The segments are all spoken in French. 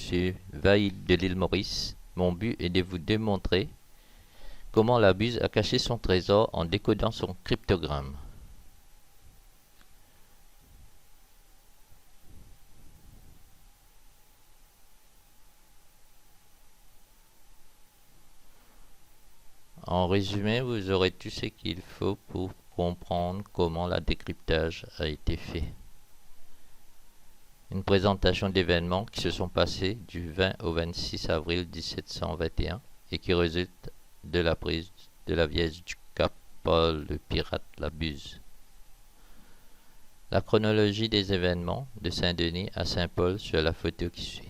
Monsieur Vaïd de l'île Maurice. Mon but est de vous démontrer comment la Buse a caché son trésor en décodant son cryptogramme. En résumé, vous aurez tout ce qu'il faut pour comprendre comment le décryptage a été fait. Une présentation d'événements qui se sont passés du 20 au 26 avril 1721 et qui résultent de la prise de la Vierge du Cap par le pirate la Buse. La chronologie des événements de Saint-Denis à Saint-Paul sur la photo qui suit.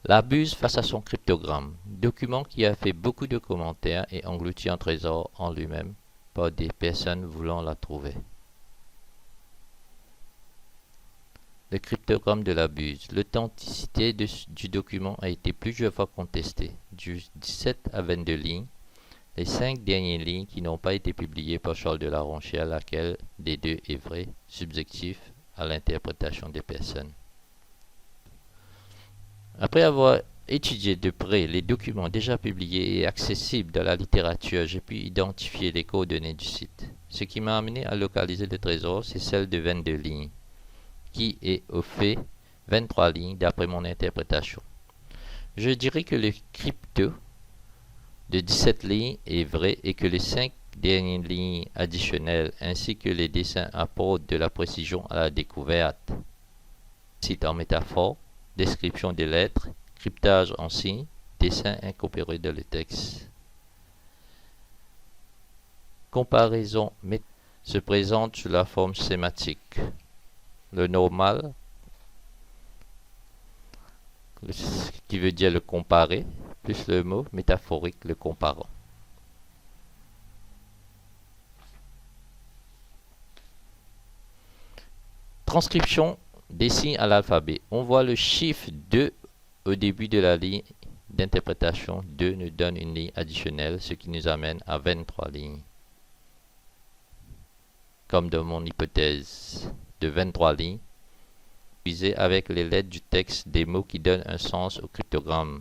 La Buse face à son cryptogramme, document qui a fait beaucoup de commentaires et englouti un trésor en lui-même par des personnes voulant la trouver. Le cryptogramme de la Buse. L'authenticité du document a été plusieurs fois contestée. Du 17 à 22 lignes, les 5 dernières lignes qui n'ont pas été publiées par Charles de la Rochère, laquelle des deux est vraie, subjectif à l'interprétation des personnes. Après avoir étudié de près les documents déjà publiés et accessibles dans la littérature, j'ai pu identifier les coordonnées du site. Ce qui m'a amené à localiser le trésor, c'est celle de 22 lignes, qui est au fait 23 lignes d'après mon interprétation. Je dirais que le crypto de 17 lignes est vrai et que les 5 dernières lignes additionnelles ainsi que les dessins apportent de la précision à la découverte. Site en métaphore, description des lettres, cryptage en signes, dessin incorporé dans le texte. Comparaison se présente sous la forme schématique. Le normal, qui veut dire le comparer, plus le mot métaphorique, le comparant. Transcription des signes à l'alphabet. On voit le chiffre 2 au début de la ligne d'interprétation. 2 nous donne une ligne additionnelle, ce qui nous amène à 23 lignes. Comme dans mon hypothèse de 23 lignes, utilisées avec les lettres du texte des mots qui donnent un sens au cryptogramme.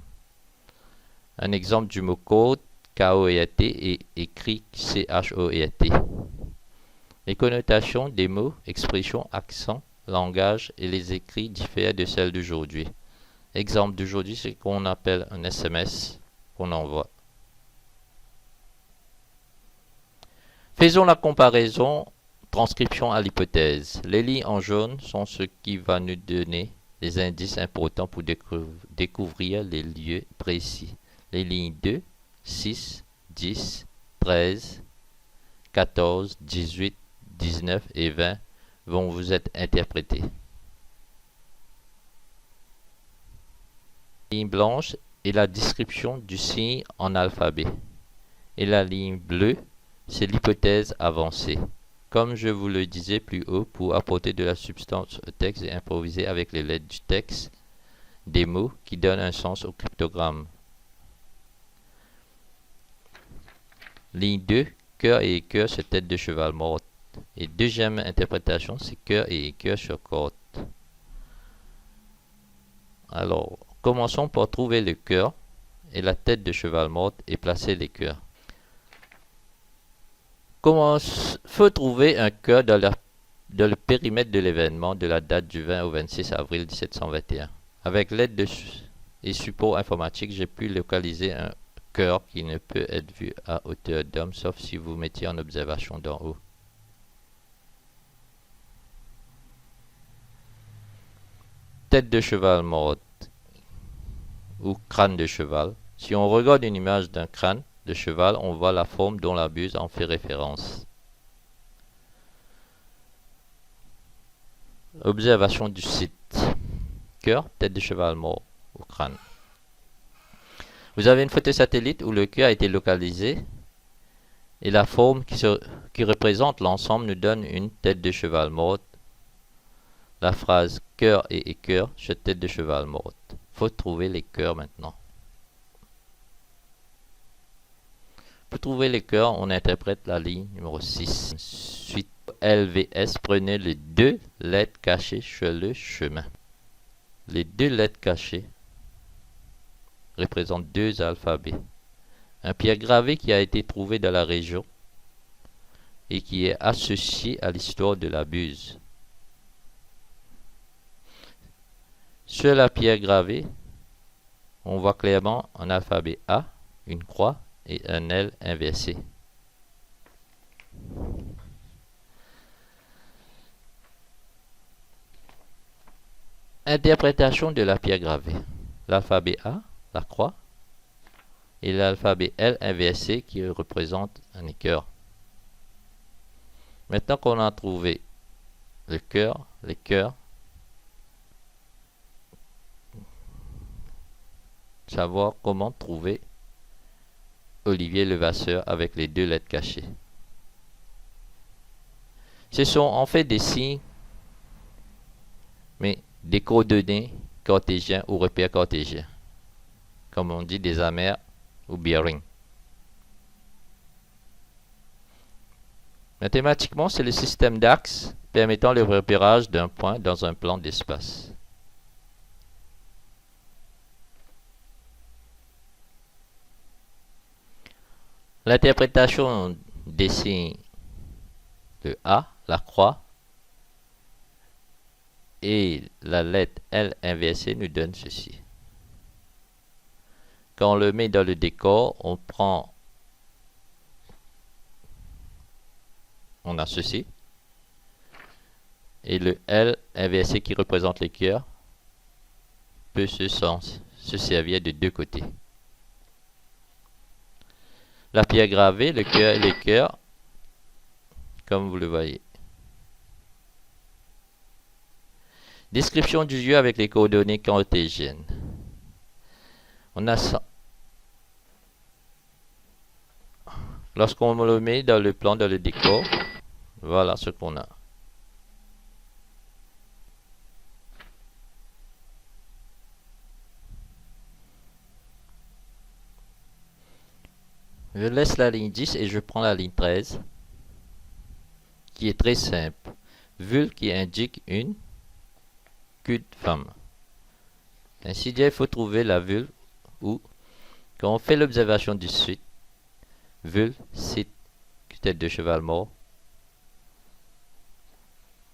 Un exemple du mot code, K-O-E-R-T, est écrit C-H-O-E-R-T. Les connotations des mots, expressions, accents, langage et les écrits diffèrent de celles d'aujourd'hui. Exemple d'aujourd'hui, c'est qu'on appelle un SMS qu'on envoie. Faisons la comparaison transcription à l'hypothèse. Les lignes en jaune sont ce qui va nous donner les indices importants pour découvrir les lieux précis. Les lignes 2, 6, 10, 13, 14, 18, 19 et 20 vont vous être interprétés. La ligne blanche est la description du signe en alphabet. Et la ligne bleue, c'est l'hypothèse avancée. Comme je vous le disais plus haut, pour apporter de la substance au texte et improviser avec les lettres du texte, des mots qui donnent un sens au cryptogramme. Ligne 2, cœur et écœur sur tête de cheval morte. Et deuxième interprétation, c'est cœur et écœur sur côte. Alors, commençons par trouver le cœur et la tête de cheval morte et placer les cœurs. Comment faut trouver un cœur dans le périmètre de l'événement de la date du 20 au 26 avril 1721. Avec l'aide et support informatique, j'ai pu localiser un cœur qui ne peut être vu à hauteur d'homme, sauf si vous mettiez en observation d'en haut. Tête de cheval morte ou crâne de cheval. Si on regarde une image d'un crâne de cheval, on voit la forme dont la Buse en fait référence. Observation du site. Cœur, tête de cheval mort ou crâne. Vous avez une photo satellite où le cœur a été localisé et la forme qui représente l'ensemble nous donne une tête de cheval morte. La phrase cœur et écœur sur tête de cheval morte. Faut trouver les cœurs maintenant. Pour trouver les cœurs, on interprète la ligne numéro 6. Ensuite, LVS, prenez les deux lettres cachées sur le chemin. Les deux lettres cachées représentent deux alphabets. Un pierre gravé qui a été trouvé dans la région et qui est associé à l'histoire de la Buse. Sur la pierre gravée, on voit clairement un alphabet A, une croix et un L inversé. Interprétation de la pierre gravée. L'alphabet A, la croix, et l'alphabet L inversé qui représente un cœur. Maintenant qu'on a trouvé le cœur, les cœurs, savoir comment trouver Olivier Levasseur avec les deux lettres cachées. Ce sont en fait des signes, mais des coordonnées cartésiens ou repères cartésiens, comme on dit des amers ou bearing. Mathématiquement, c'est le système d'axes permettant le repérage d'un point dans un plan d'espace. L'interprétation des signes de A, la croix, et la lettre L inversée nous donne ceci. Quand on le met dans le décor, on a ceci. Et le L inversé qui représente les cœurs peut se servir de deux côtés. La pierre gravée, le cœur et les cœurs, comme vous le voyez. Description du lieu avec les coordonnées cartésiennes. On a ça. Lorsqu'on le met dans le plan, dans le décor, voilà ce qu'on a. Je laisse la ligne 10 et je prends la ligne 13, qui est très simple. Vulve qui indique une queue de femme. Ainsi dit, il faut trouver la vulve où, quand on fait l'observation du site, vulve, site, tête de cheval mort,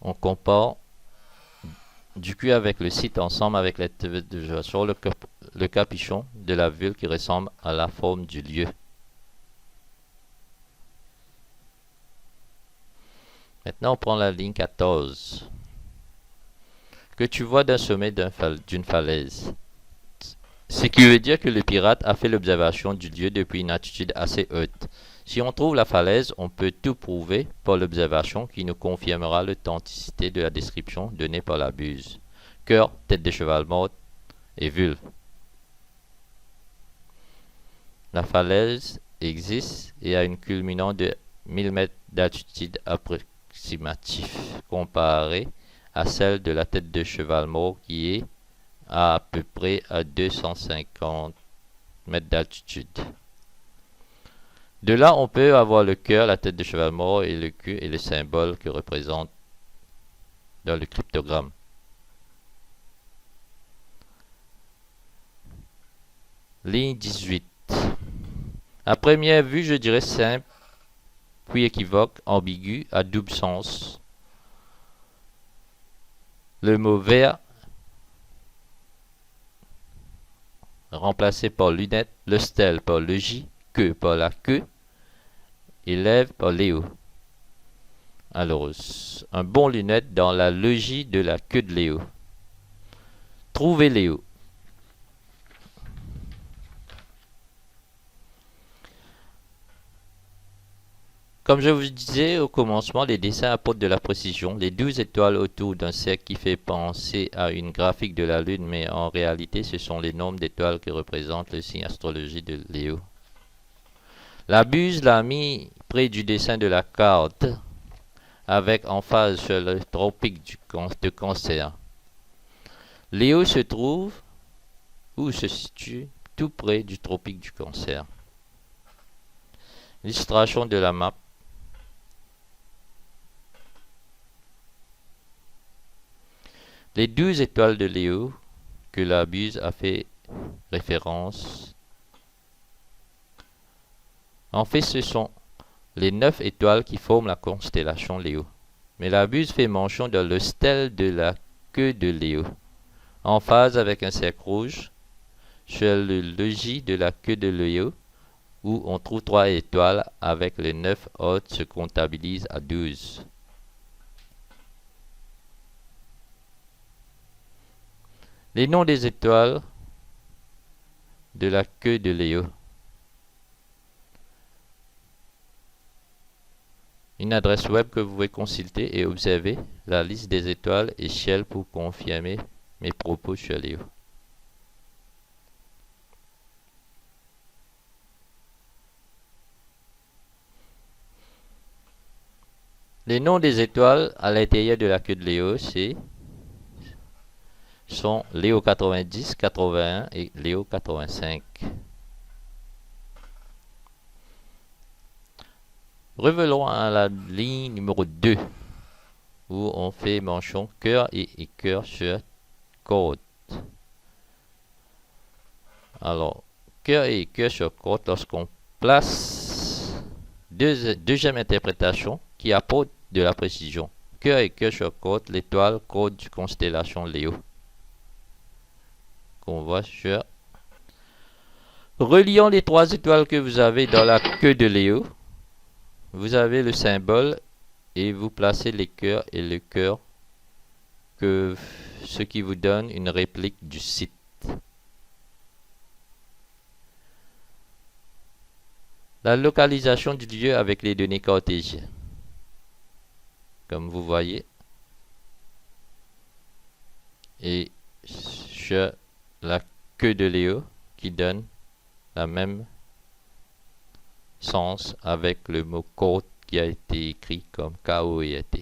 on compare du cul avec le site ensemble avec la tête de cheval sur le capuchon de la vulve qui ressemble à la forme du lieu. Maintenant, on prend la ligne 14 que tu vois d'un sommet d'une falaise. Ce qui veut dire que le pirate a fait l'observation du lieu depuis une altitude assez haute. Si on trouve la falaise, on peut tout prouver par l'observation qui nous confirmera l'authenticité de la description donnée par la Buse. Cœur, tête de cheval morte et vulve. La falaise existe et a une culminante de 1000 mètres d'altitude approximatif comparé à celle de la tête de cheval mort qui est à peu près à 250 mètres d'altitude. De là, on peut avoir le cœur, la tête de cheval mort et le cul et les symboles que représente dans le cryptogramme. Ligne 18. À première vue, je dirais simple, puis équivoque, ambigu, à double sens. Le mot vert remplacé par lunette, le stèle par le J, queue par la queue, et lèvre par Léo. Alors, un bon lunette dans la logis de la queue de Léo. Trouvez Léo. Comme je vous disais au commencement, les dessins apportent de la précision. Les 12 étoiles autour d'un cercle qui fait penser à une graphique de la Lune, mais en réalité, ce sont les nombres d'étoiles qui représentent le signe astrologique de Léo. La Buse l'a mis près du dessin de la carte, avec emphase sur le tropique de Cancer. Léo se trouve ou se situe tout près du tropique du Cancer. Illustration de la map. Les 12 étoiles de Léo que la Buse a fait référence. En fait, ce sont les 9 étoiles qui forment la constellation Léo. Mais la Buse fait mention de le stèle de la queue de Léo, en phase avec un cercle rouge, sur le logis de la queue de Léo, où on trouve 3 étoiles avec les 9 autres se comptabilisent à 12. Les noms des étoiles de la queue de Léo. Une adresse web que vous pouvez consulter et observer la liste des étoiles échelle pour confirmer mes propos sur Léo. Les noms des étoiles à l'intérieur de la queue de Léo sont Léo 90, 81 et Léo 85. Revenons à la ligne numéro 2, où on fait mention cœur et cœur sur côte. Alors, cœur et cœur sur côte, lorsqu'on place deuxième interprétation qui apporte de la précision. Cœur et cœur sur côte, l'étoile côte du constellation Léo. Qu'on voit sur. Reliant les 3 étoiles que vous avez dans la queue de Léo, vous avez le symbole et vous placez les cœurs et le cœur, ce qui vous donne une réplique du site. La localisation du lieu avec les données cartésiennes. Comme vous voyez. Et sur la queue de Léo qui donne la même sens avec le mot côte qui a été écrit comme K-O-E-T.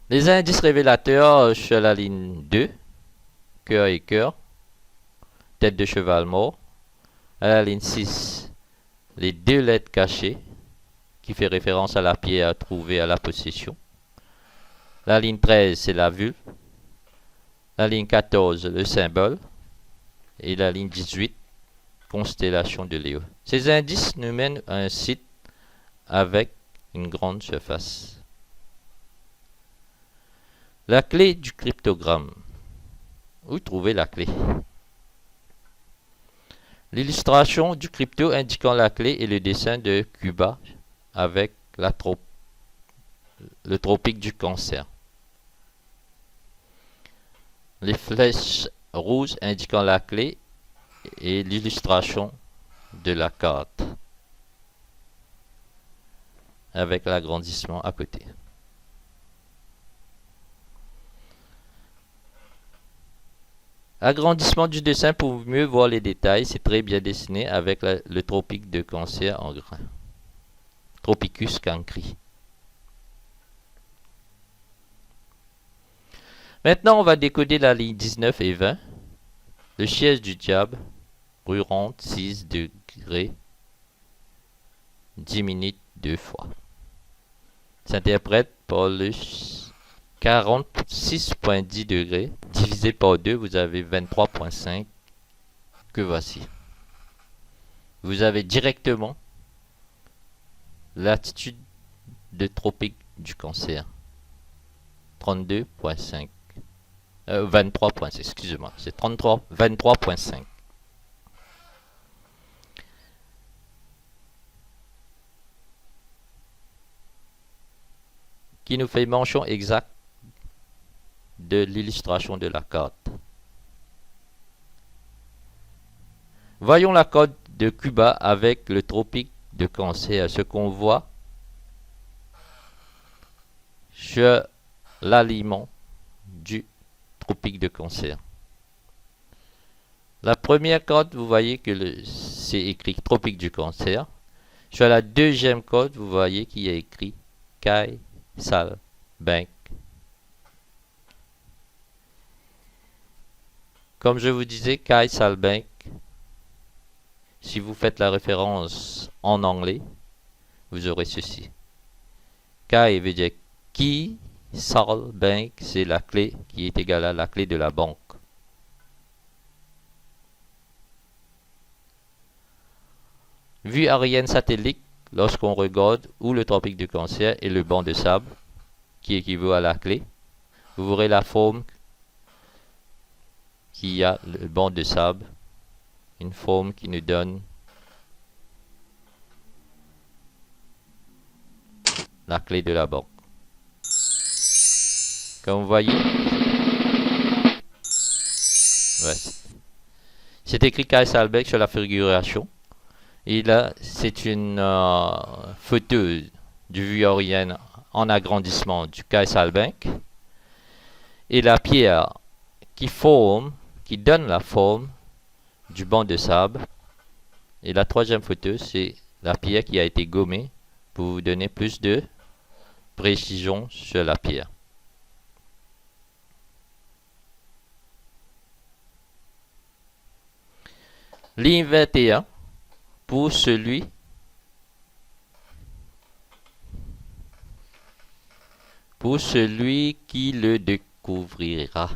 Les indices révélateurs sur la ligne 2, cœur et cœur, tête de cheval mort. À la ligne 6, les 2 lettres cachées qui fait référence à la pierre trouvée à la possession. La ligne 13, c'est la vulve. La ligne 14, le symbole. Et la ligne 18, constellation de Léo. Ces indices nous mènent à un site avec une grande surface. La clé du cryptogramme. Où trouver la clé? L'illustration du crypto indiquant la clé et le dessin de Cuba avec le tropique du Cancer. Les flèches rouges indiquant la clé et l'illustration de la carte avec l'agrandissement à côté. Agrandissement du dessin pour mieux voir les détails, c'est très bien dessiné avec le tropique de Cancer en grain. Tropicus cancri. Maintenant, on va décoder la ligne 19 et 20. Le siège du diable, rue ronde, 6 degrés, 10 minutes 2 fois. S'interprète par le 46,10 degrés. Divisé par 2, vous avez 23,5 que voici. Vous avez directement l'attitude de tropique du Cancer. 32,5. 23,5, excusez-moi. C'est 23,5. Qui nous fait mention exacte de l'illustration de la carte. Voyons la carte de Cuba avec le tropique de Cancer. Ce qu'on voit sur l'alignement du tropique de Cancer. La première carte, vous voyez que c'est écrit tropique du Cancer. Sur la deuxième carte, vous voyez qu'il y a écrit Kai Sal Bank. Comme je vous disais, Kai Sal Bank Si vous faites la référence en anglais, vous aurez ceci. Kai veut dire qui, Sal Bank, c'est la clé qui est égale à la clé de la banque. Vue aérienne satellite, lorsqu'on regarde où le tropique du Cancer et le banc de sable, qui équivaut à la clé, vous verrez la forme qui a le banc de sable, une forme qui nous donne la clé de la banque. Comme vous voyez, c'est écrit Kai Salbeck sur la figuration. Et là, c'est une photo du vue aérienne en agrandissement du Kai Salbeck. Et la pierre qui donne la forme du banc de sable. Et la troisième photo, c'est la pierre qui a été gommée pour vous donner plus de précision sur la pierre. Ligne 21 pour celui qui le découvrira.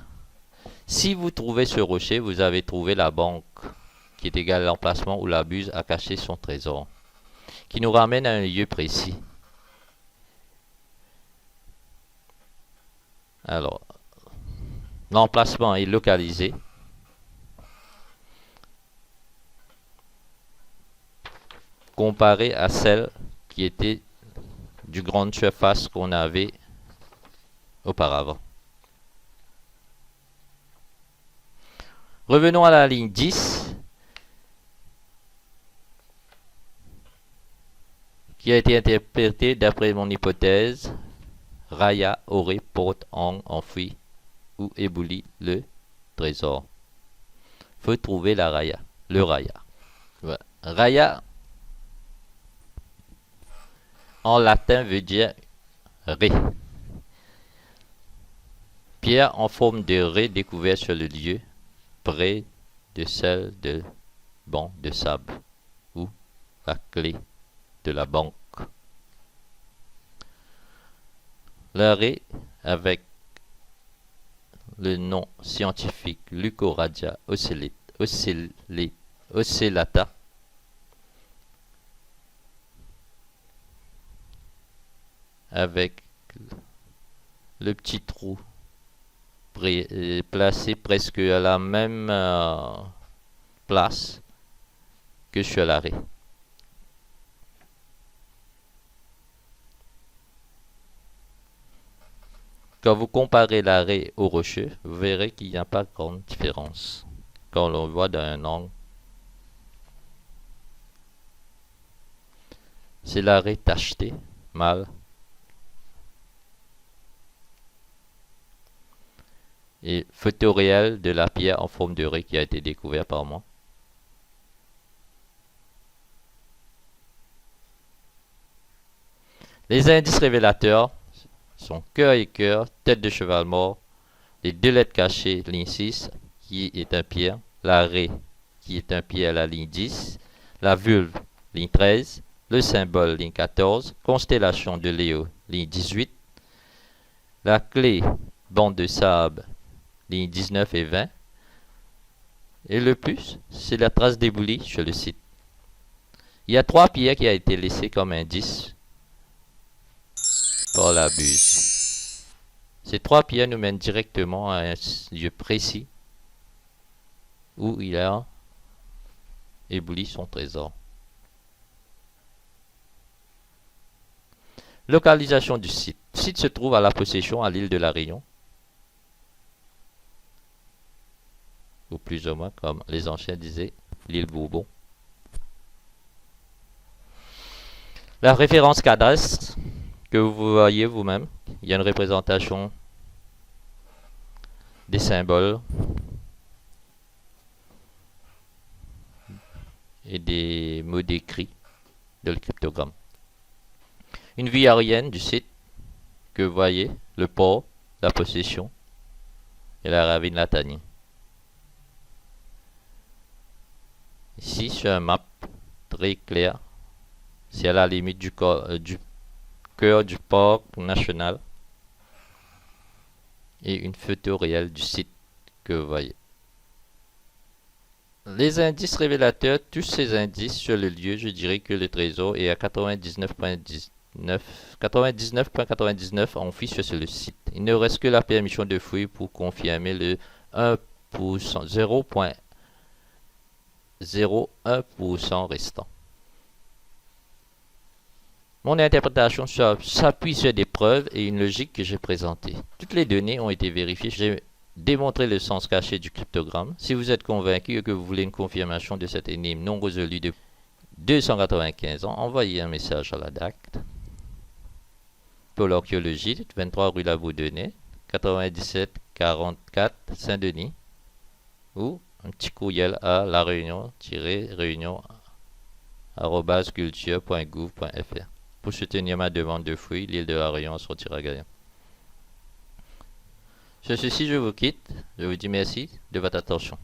Si vous trouvez ce rocher, vous avez trouvé la banque qui est égale à l'emplacement où la buse a caché son trésor, qui nous ramène à un lieu précis. Alors, l'emplacement est localisé. Comparé à celle qui était du grande surface qu'on avait auparavant. Revenons à la ligne 10 qui a été interprétée d'après mon hypothèse. Raya aurait enfoui ou ébloui le trésor. Faut trouver la Raya, le Raya. Voilà. Raya en latin veut dire ré. Pierre en forme de ré découvert sur le lieu près de celle de banc de sable ou la clé de la banque. La ré avec le nom scientifique Leucoradia ocellata avec le petit trou placé presque à la même place que sur l'arrêt. Quand vous comparez l'arrêt au rocheux, vous verrez qu'il n'y a pas de grande différence quand l'on voit d'un angle. C'est l'arrêt tacheté, mâle. Et photo réelle de la pierre en forme de ré qui a été découverte par moi. Les indices révélateurs sont cœur et cœur, tête de cheval mort, les deux lettres cachées, ligne 6, qui est un pierre, la ré, qui est un pied à la ligne 10, la vulve, ligne 13, le symbole, ligne 14, constellation de Léo, ligne 18, la clé, bande de sable, ligne 19 et 20. Et le plus, c'est la trace d'éboulis sur le site. Il y a 3 pierres qui ont été laissées comme indice par la buse. Ces 3 pierres nous mènent directement à un lieu précis où il a ébouli son trésor. Localisation du site. Le site se trouve à La Possession, à l'île de la Réunion. Ou plus ou moins, comme les anciens disaient, l'île Bourbon. La référence cadastre que vous voyez vous-même, il y a une représentation des symboles et des mots décrits de le cryptogramme. Une vue aérienne du site que vous voyez, le port, la possession et la ravine Latanie. Ici, sur un map gris clair. C'est à la limite du cœur du parc national. Et une photo réelle du site que vous voyez. Les indices révélateurs, tous ces indices sur le lieu, je dirais que le trésor est à 99,99 en fiche sur le site. Il ne reste que la permission de fouille pour confirmer le 1%, 0,01% restant. Mon interprétation s'appuie sur des preuves et une logique que j'ai présentée. Toutes les données ont été vérifiées. J'ai démontré le sens caché du cryptogramme. Si vous êtes convaincu et que vous voulez une confirmation de cette énigme non résolue depuis 295 ans, envoyez un message à la DAC. Pour l'archéologie, 23 rue Labourdonnais, 97 44 Saint-Denis, ou un petit courriel à la réunion-culture.gouv.fr. Pour soutenir ma demande de fouille, l'île de la Réunion sortira gagnant. Sur ceci, je vous quitte. Je vous dis merci de votre attention.